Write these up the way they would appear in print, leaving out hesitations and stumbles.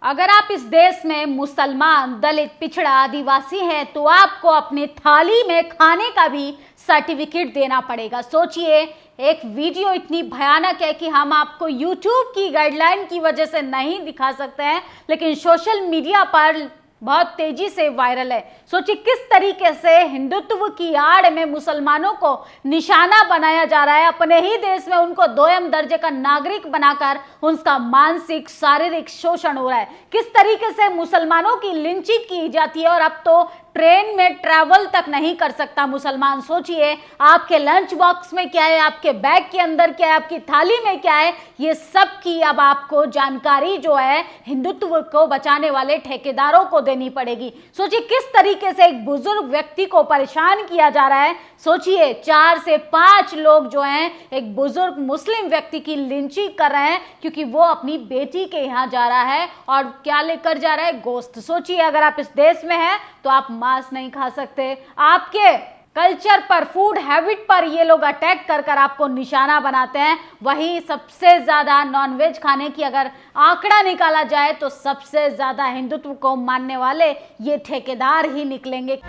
अगर आप इस देश में मुसलमान, दलित, पिछड़ा, आदिवासी हैं तो आपको अपने थाली में खाने का भी सर्टिफिकेट देना पड़ेगा। सोचिए, एक वीडियो इतनी भयानक है कि हम आपको YouTube की गाइडलाइन की वजह से नहीं दिखा सकते हैं, लेकिन सोशल मीडिया पर बहुत तेजी से वायरल है। सोचिए किस तरीके से हिंदुत्व की आड़ में मुसलमानों को निशाना बनाया जा रहा है। अपने ही देश में उनको दोयम दर्जे का नागरिक बनाकर उनका मानसिक, शारीरिक शोषण हो रहा है। किस तरीके से मुसलमानों की लिंचिंग की जाती है और अब तो ट्रेन में ट्रैवल तक नहीं कर सकता मुसलमान। सोचिए, आपके लंच बॉक्स में क्या है, आपके बैग के अंदर क्या है, आपकी थाली में क्या है, ये सब की अब आपको जानकारी जो है हिंदुत्व को बचाने वाले ठेकेदारों को देनी पड़ेगी। सोचिए किस तरीके से एक बुजुर्ग व्यक्ति को परेशान किया जा रहा है। सोचिए 4 से 5 लोग जो हैं एक बुजुर्ग मुस्लिम व्यक्ति की लिंचिंग कर रहे हैं क्योंकि वो अपनी बेटी के यहाँ जा रहा है और क्या लेकर जा रहा है, गोश्त। सोचिए अगर आप इस देश में हैं तो आप मांस नहीं खा सकते। आपके कल्चर पर, फूड हैबिट पर ये लोग अटैक कर कर आपको निशाना बनाते हैं। वहीं सबसे ज्यादा नॉनवेज खाने की अगर आंकड़ा निकाला जाए तो सबसे ज्यादा हिंदुत्व को मानने वाले ये ठेकेदार ही निकलेंगे।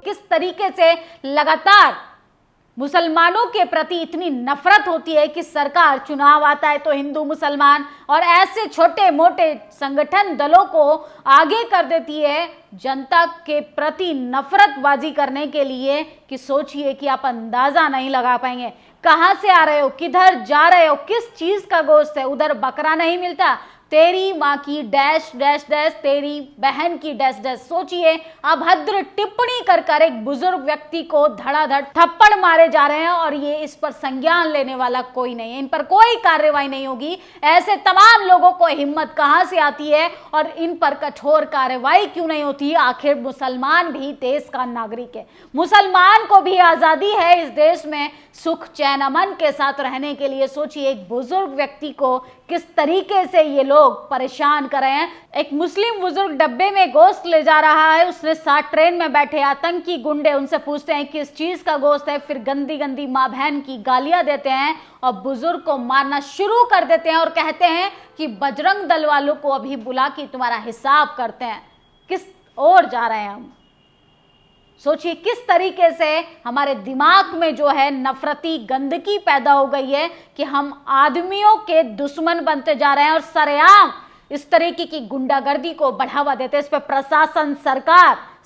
किस तरीके से लगातार मुसलमानों के प्रति इतनी नफरत होती है कि सरकार, चुनाव आता है तो हिंदू मुसलमान और ऐसे छोटे मोटे संगठन दलों को आगे कर देती है जनता के प्रति नफरतबाजी करने के लिए कि सोचिए कि आप अंदाजा नहीं लगा पाएंगे कहां से आ रहे हो, किधर जा रहे हो, किस चीज का गोश्त है। उधर बकरा नहीं मिलता, तेरी माँ की डैश डैश डैश, तेरी बहन की डैश डैश। सोचिए अभद्र टिप्पणी कर कर एक बुजुर्ग व्यक्ति को धड़ाधड़ थप्पड़ मारे जा रहे हैं और ये इस पर संज्ञान लेने वाला कोई नहीं है, इन पर कोई कार्रवाई नहीं होगी। ऐसे तमाम लोगों को हिम्मत कहां से आती है और इन पर कठोर कार्रवाई क्यों नहीं होती? आखिर मुसलमान भी देश का नागरिक है, मुसलमान को भी आजादी है इस देश में सुख चैन अमन के साथ रहने के लिए। सोचिए एक बुजुर्ग व्यक्ति को किस तरीके से ये लोग परेशान कर रहे हैं। एक मुस्लिम बुजुर्ग डब्बे में गोश्त ले जा रहा है, उसने साथ ट्रेन में बैठे आतंकी गुंडे उनसे पूछते हैं किस चीज का गोश्त है, फिर गंदी गंदी माँ बहन की गालियां देते हैं और बुजुर्ग को मारना शुरू कर देते हैं और कहते हैं कि बजरंग दल वालों को अभी बुला के तुम्हारा हिसाब करते हैं। किस ओर जा रहे हैं हम? सोचिए किस तरीके से हमारे दिमाग में जो है नफरती गंदगी पैदा हो गई है कि हम आदमियों के दुश्मन बनते जा रहे हैं और सरेआम इस तरीके की गुंडागर्दी को बढ़ावा देते हैं। इस पर प्रशासन,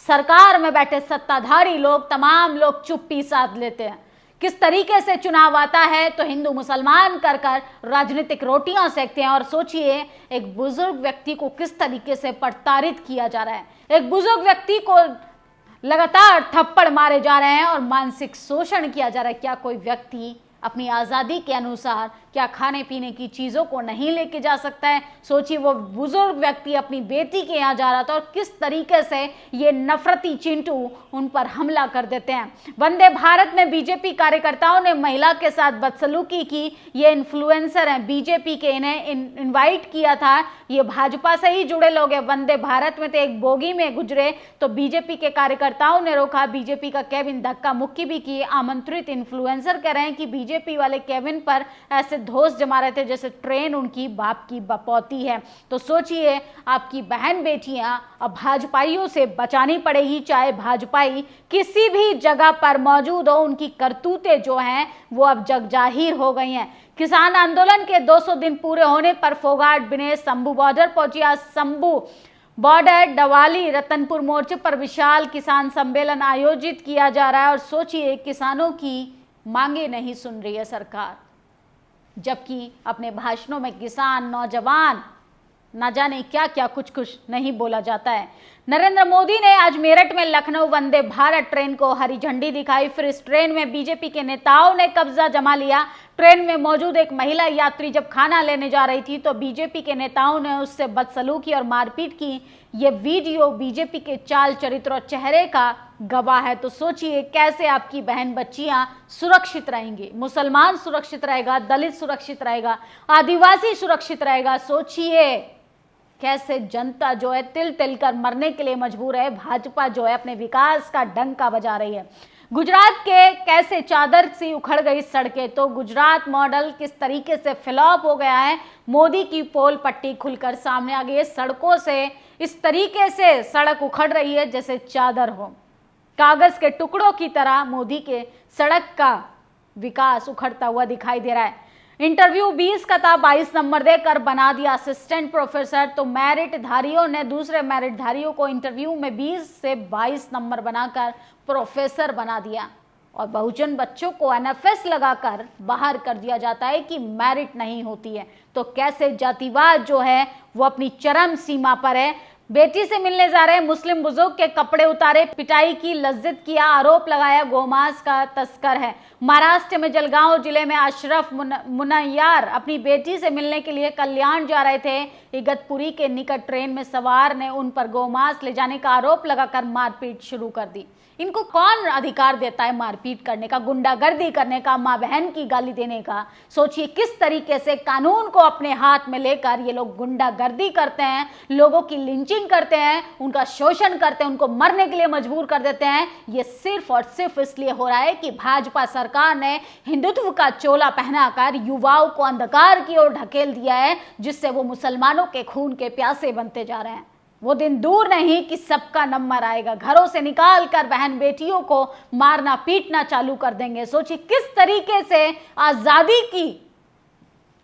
सरकार में बैठे सत्ताधारी लोग, तमाम लोग चुप्पी साध लेते हैं। किस तरीके से चुनाव आता है तो हिंदू मुसलमान कर कर राजनीतिक रोटियां सेकते हैं। और सोचिए एक बुजुर्ग व्यक्ति को किस तरीके से प्रताड़ित किया जा रहा है, एक बुजुर्ग व्यक्ति को लगातार थप्पड़ मारे जा रहे हैं और मानसिक शोषण किया जा रहा है। क्या कोई व्यक्ति अपनी आज़ादी के अनुसार क्या खाने पीने की चीज़ों को नहीं लेके जा सकता है? सोचिए वो बुजुर्ग व्यक्ति अपनी बेटी के यहाँ जा रहा था और किस तरीके से ये नफरती चिंटू उन पर हमला कर देते हैं। वंदे भारत में बीजेपी कार्यकर्ताओं ने महिला के साथ बदसलूकी की। ये इन्फ्लुएंसर हैं बीजेपी के, इन्हें इनवाइट किया था, ये भाजपा से ही जुड़े लोग हैं। वंदे भारत में तो एक बोगी में गुजरे तो बीजेपी के कार्यकर्ताओं ने रोका, बीजेपी का केबिन धक्का मुक्की भी की। आमंत्रित इन्फ्लुएंसर कह रहे हैं कि बीजेपी वाले केबिन पर ऐसे धोस जमा रहे थे जैसे ट्रेन उनकी बाप की बपौती है। तो सोचिए आपकी बहन बेटियां अब भाजपाइयों से बचानी पड़ेगी, चाहे भाजपाई किसी भी जगह पर मौजूद हो। उनकी करतूतें जो हैं वो अब जग जाहिर हो गई हैं। किसान आंदोलन के 200 दिन पूरे होने पर फोगाट, बिनेश, शंभू बॉर्डर पहुंची। आज शंभू बॉर्डर, डवाली, रतनपुर मोर्चे पर विशाल किसान सम्मेलन आयोजित किया जा रहा है। और सोचिए किसानों की मांगे नहीं सुन रही है सरकार, जबकि अपने भाषणों में किसान, नौजवान, ना जाने क्या क्या कुछ नहीं बोला जाता है। नरेंद्र मोदी ने आज मेरठ में लखनऊ वंदे भारत ट्रेन को हरी झंडी दिखाई। फिर इस ट्रेन में बीजेपी के नेताओं ने कब्जा जमा लिया। ट्रेन में मौजूद एक महिला यात्री जब खाना लेने जा रही थी तो बीजेपी के नेताओं ने उससे बदसलूकी और मारपीट की। ये वीडियो बीजेपी के चाल चरित्र और चेहरे का गवाह है। तो सोचिए कैसे आपकी बहन बच्चियां सुरक्षित रहेंगी, मुसलमान सुरक्षित रहेगा, दलित सुरक्षित रहेगा, आदिवासी सुरक्षित रहेगा। सोचिए कैसे जनता जो है तिल तिल कर मरने के लिए मजबूर है। भाजपा जो है अपने विकास का डंका बजा रही है। गुजरात के कैसे चादर सी उखड़ गई सड़कें, तो गुजरात मॉडल किस तरीके से फ्लॉप हो गया है। मोदी की पोल पट्टी खुलकर सामने आ गई है। सड़कों से इस तरीके से सड़क उखड़ रही है जैसे चादर हो, कागज के टुकड़ों की तरह मोदी के सड़क का विकास उखड़ता हुआ दिखाई दे रहा है। इंटरव्यू 20 का था, 22 नंबर देकर बना दिया असिस्टेंट प्रोफेसर। तो मेरिट धारियों ने दूसरे मेरिट धारियों को इंटरव्यू में 20 से 22 नंबर बनाकर प्रोफेसर बना दिया, और बहुजन बच्चों को एनएफएस लगाकर बाहर कर दिया जाता है कि मेरिट नहीं होती है। तो कैसे जातिवाद जो है वो अपनी चरम सीमा पर है। बेटी से मिलने जा रहे मुस्लिम बुजुर्ग के कपड़े उतारे, पिटाई की लज्जत किया, आरोप लगाया गोमांस का तस्कर है। महाराष्ट्र में जलगांव जिले में अशरफ मुनय्यार अपनी बेटी से मिलने के लिए कल्याण जा रहे थे। इगतपुरी के निकट ट्रेन में सवार ने उन पर गोमांस ले जाने का आरोप लगाकर मारपीट शुरू कर दी। इनको कौन अधिकार देता है मारपीट करने का, गुंडागर्दी करने का, माँ बहन की गाली देने का। सोचिए किस तरीके से कानून को अपने हाथ में लेकर ये लोग गुंडागर्दी करते हैं, लोगों की लिंचिंग करते हैं, उनका शोषण करते हैं, उनको मरने के लिए मजबूर कर देते हैं। ये सिर्फ और सिर्फ इसलिए हो रहा है कि भाजपा सरकार ने हिंदुत्व का चोला पहनाकर युवाओं को अंधकार की ओर ढकेल दिया है, जिससे वो मुसलमानों के खून के प्यासे बनते जा रहे हैं। वो दिन दूर नहीं कि सबका नंबर आएगा, घरों से निकाल कर बहन बेटियों को मारना पीटना चालू कर देंगे। सोचिए किस तरीके से आजादी की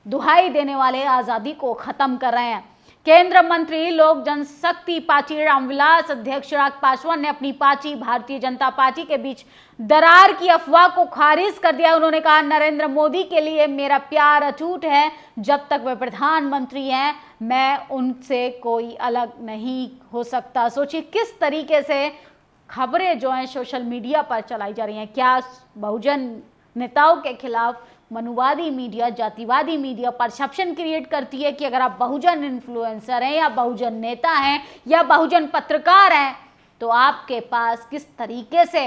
दुहाई देने वाले आजादी को खत्म कर रहे हैं। केंद्र मंत्री लोक जनशक्ति पार्टी रामविलास अध्यक्ष चिराग पासवान ने अपनी पार्टी भारतीय जनता पार्टी के बीच दरार की अफवाह को खारिज कर दिया। उन्होंने कहा, नरेंद्र मोदी के लिए मेरा प्यार अटूट है, जब तक वे प्रधानमंत्री हैं मैं उनसे कोई अलग नहीं हो सकता। सोचिए किस तरीके से खबरें जो हैं सोशल मीडिया पर चलाई जा रही हैं। क्या बहुजन नेताओं के खिलाफ मनुवादी मीडिया, जातिवादी मीडिया परसेप्शन क्रिएट करती है कि अगर आप बहुजन इन्फ्लुएंसर हैं या बहुजन नेता हैं या बहुजन पत्रकार हैं तो आपके पास किस तरीके से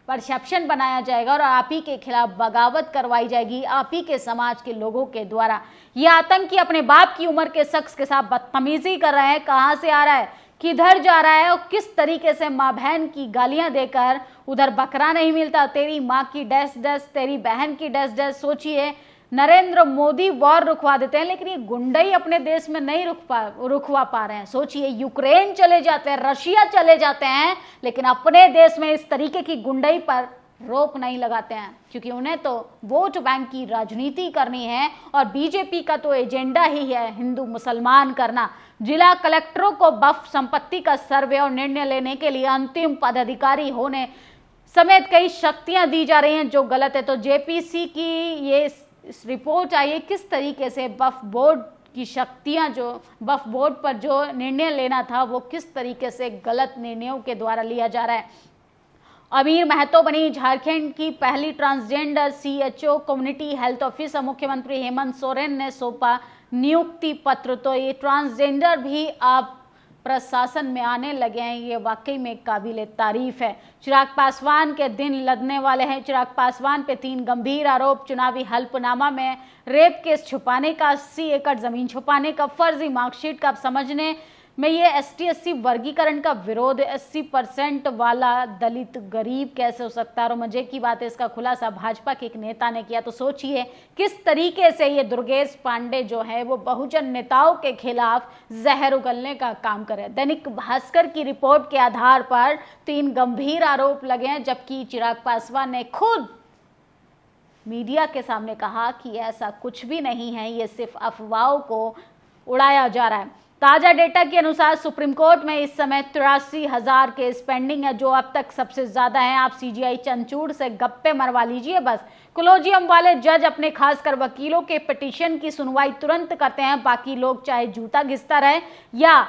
परसेप्शन बनाया जाएगा और आप ही के खिलाफ बगावत करवाई जाएगी आप ही के समाज के लोगों के द्वारा। ये आतंकी अपने बाप की उम्र के शख्स के साथ बदतमीजी कर रहे हैं। कहाँ से आ रहा है, किधर जा रहा है और किस तरीके से माँ बहन की गालियां देकर उधर बकरा नहीं मिलता, तेरी माँ की डैश डैश, तेरी बहन की डैश डैश। सोचिए नरेंद्र मोदी वॉर रुकवा देते हैं, लेकिन ये गुंडे ही अपने देश में नहीं रुकवा पा रहे हैं। सोचिए यूक्रेन चले जाते हैं, रशिया चले जाते हैं, लेकिन अपने देश में इस तरीके की गुंडई पर रोक नहीं लगाते हैं, क्योंकि उन्हें तो वोट बैंक की राजनीति करनी है और बीजेपी का तो एजेंडा ही है हिंदू मुसलमान करना। जिला कलेक्टरों को वक्फ संपत्ति का सर्वे और निर्णय लेने के लिए अंतिम पदाधिकारी होने समेत कई शक्तियां दी जा रही हैं जो गलत है। तो जेपीसी की ये रिपोर्ट आई है किस तरीके से वक्फ बोर्ड की शक्तियां, जो वक्फ बोर्ड पर जो निर्णय लेना था वो किस तरीके से गलत निर्णयों के द्वारा लिया जा रहा है। अमीर महतो बनी झारखंड की पहली transgender CHO, community health officer. मुख्यमंत्री हेमंत सोरेन ने सौंपा नियुक्ति पत्र। तो ये ट्रांसजेंडर भी अब प्रशासन में आने लगे हैं, ये वाकई में काबिले तारीफ है। चिराग पासवान के दिन लगने वाले हैं। चिराग पासवान पे 3 गंभीर आरोप, चुनावी हल्फनामा में रेप केस छुपाने का, 80 एकड़ जमीन छुपाने का, फर्जी मार्कशीट का। अब समझने में ये ST SC वर्गीकरण का विरोध, 80% वाला दलित गरीब कैसे हो सकता है। और मजे की बात है इसका खुलासा भाजपा के एक नेता ने किया। तो सोचिए किस तरीके से ये दुर्गेश पांडे जो है वो बहुजन नेताओं के खिलाफ जहर उगलने का काम करे। दैनिक भास्कर की रिपोर्ट के आधार पर 3 गंभीर आरोप लगे हैं, जबकि चिराग पासवान ने खुद मीडिया के सामने कहा कि ऐसा कुछ भी नहीं है, ये सिर्फ अफवाहों को उड़ाया जा रहा है। ताजा डेटा के अनुसार सुप्रीम कोर्ट में इस समय 83,000 केस पेंडिंग है, जो अब तक सबसे ज्यादा है। आप CGI चंचूड़ से गप्पे मरवा लीजिए बस। कोलोजियम वाले जज अपने खासकर वकीलों के पिटीशन की सुनवाई तुरंत करते हैं, बाकी लोग चाहे जूता घिसता रहे या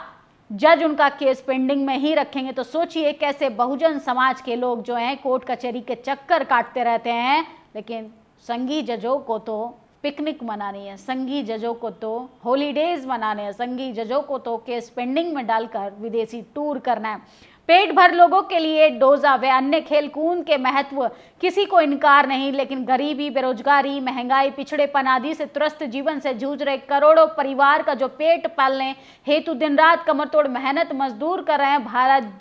जज उनका केस पेंडिंग में ही रखेंगे। तो सोचिए कैसे बहुजन समाज के लोग जो हैं कोर्ट कचहरी के चक्कर काटते रहते हैं, लेकिन संघी जजों को तो पिकनिक मनानी है, संघी जजों को तो हॉलीडेज मनाने हैं, संघी जजों को तो केस पेंडिंग में डालकर विदेशी टूर करना है। पेट भर लोगों के लिए डोजा व अन्य खेलकूद के महत्व किसी को इनकार नहीं, लेकिन गरीबी, बेरोजगारी, महंगाई, पिछड़ेपन आदि से त्रस्त जीवन से जूझ रहे करोड़ों परिवार का जो पेट पालने हेतु दिन रात कमरतोड़ मेहनत मजदूर कर रहे हैं, भारत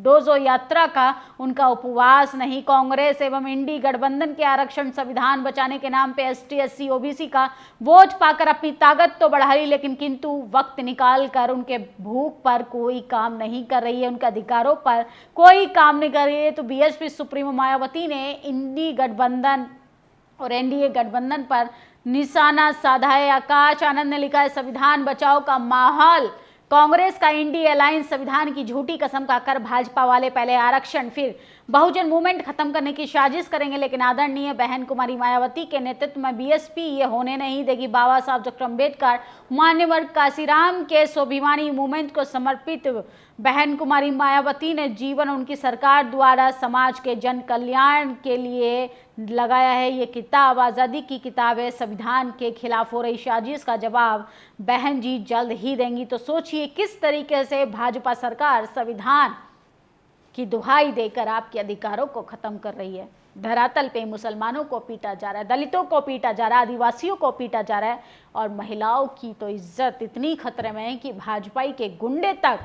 डोजो यात्रा का उनका उपवास नहीं। कांग्रेस एवं इंडी गठबंधन के आरक्षण संविधान बचाने के नाम पे ST SC OBC का वोट पाकर अपनी ताकत तो बढ़ा ली, लेकिन किंतु वक्त निकाल कर उनके भूख पर कोई काम नहीं कर रही है, उनके अधिकारों पर कोई काम नहीं कर रही है। तो BSP सुप्रीमो मायावती ने इंडी गठबंधन और NDA गठबंधन पर निशाना साधा है। आकाश आनंद ने लिखा है, संविधान बचाओ का माहौल, कांग्रेस का इंडी अलायंस संविधान की झूठी कसम खाकर भाजपा वाले पहले आरक्षण फिर बहुजन मूवमेंट खत्म करने की साजिश करेंगे, लेकिन आदरणीय बहन कुमारी मायावती के नेतृत्व में BSP ये होने नहीं देगी। बाबा साहब डॉक्टर अम्बेडकर, मान्यवर काशीराम के स्वाभिमानी मूवमेंट को समर्पित बहन कुमारी मायावती ने जीवन उनकी सरकार द्वारा समाज के जन कल्याण के लिए लगाया है। ये किताब आज़ादी की किताब है। संविधान के खिलाफ हो रही साजिश का जवाब बहन जी जल्द ही देंगी। तो सोचिए किस तरीके से भाजपा सरकार संविधान की दुहाई देकर आपके अधिकारों को खत्म कर रही है। धरातल पे मुसलमानों को पीटा जा रहा है, दलितों को पीटा जा रहा है, आदिवासियों को पीटा जा रहा है, और महिलाओं की तो इज्जत इतनी खतरे में है कि भाजपाई के गुंडे तक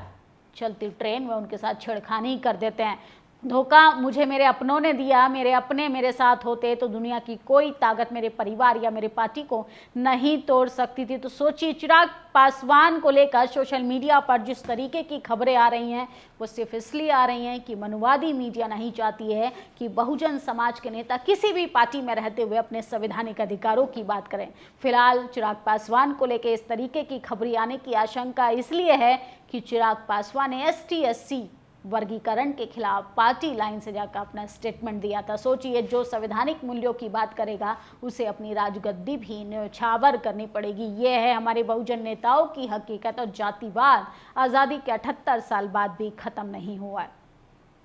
चलती ट्रेन में उनके साथ छेड़खानी कर देते हैं। धोखा मुझे मेरे अपनों ने दिया, मेरे अपने मेरे साथ होते तो दुनिया की कोई ताकत मेरे परिवार या मेरे पार्टी को नहीं तोड़ सकती थी। तो सोचिए, चिराग पासवान को लेकर सोशल मीडिया पर जिस तरीके की खबरें आ रही हैं वो सिर्फ इसलिए आ रही हैं कि मनुवादी मीडिया नहीं चाहती है कि बहुजन समाज के नेता किसी भी पार्टी में रहते हुए अपने संवैधानिक अधिकारों की बात करें। फिलहाल चिराग पासवान को लेकर इस तरीके की खबरें आने की आशंका इसलिए है कि चिराग पासवान ने ST SC वर्गीकरण के खिलाफ पार्टी लाइन से जाकर अपना स्टेटमेंट दिया था। सोचिए, जो संवैधानिक मूल्यों की बात करेगा उसे अपनी राजगद्दी भी न्यौछावर करनी पड़ेगी। ये है हमारे बहुजन नेताओं की हकीकत, और जातिवाद आज़ादी के 78 साल बाद भी खत्म नहीं हुआ है।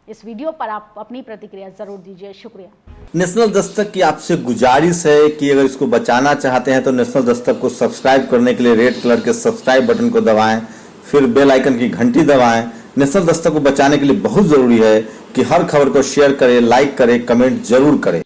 इस वीडियो पर आप अपनी प्रतिक्रिया जरूर दीजिए। शुक्रिया। नेशनल दस्तक की आपसे गुजारिश है कि अगर इसको बचाना चाहते हैं तो नेशनल दस्तक को सब्सक्राइब करने के लिए रेड कलर के सब्सक्राइब बटन को दबाएं, फिर बेल आइकन की घंटी दबाएं। नेशनल दस्तक को बचाने के लिए बहुत जरूरी है कि हर खबर को शेयर करें, लाइक करें, कमेंट जरूर करें।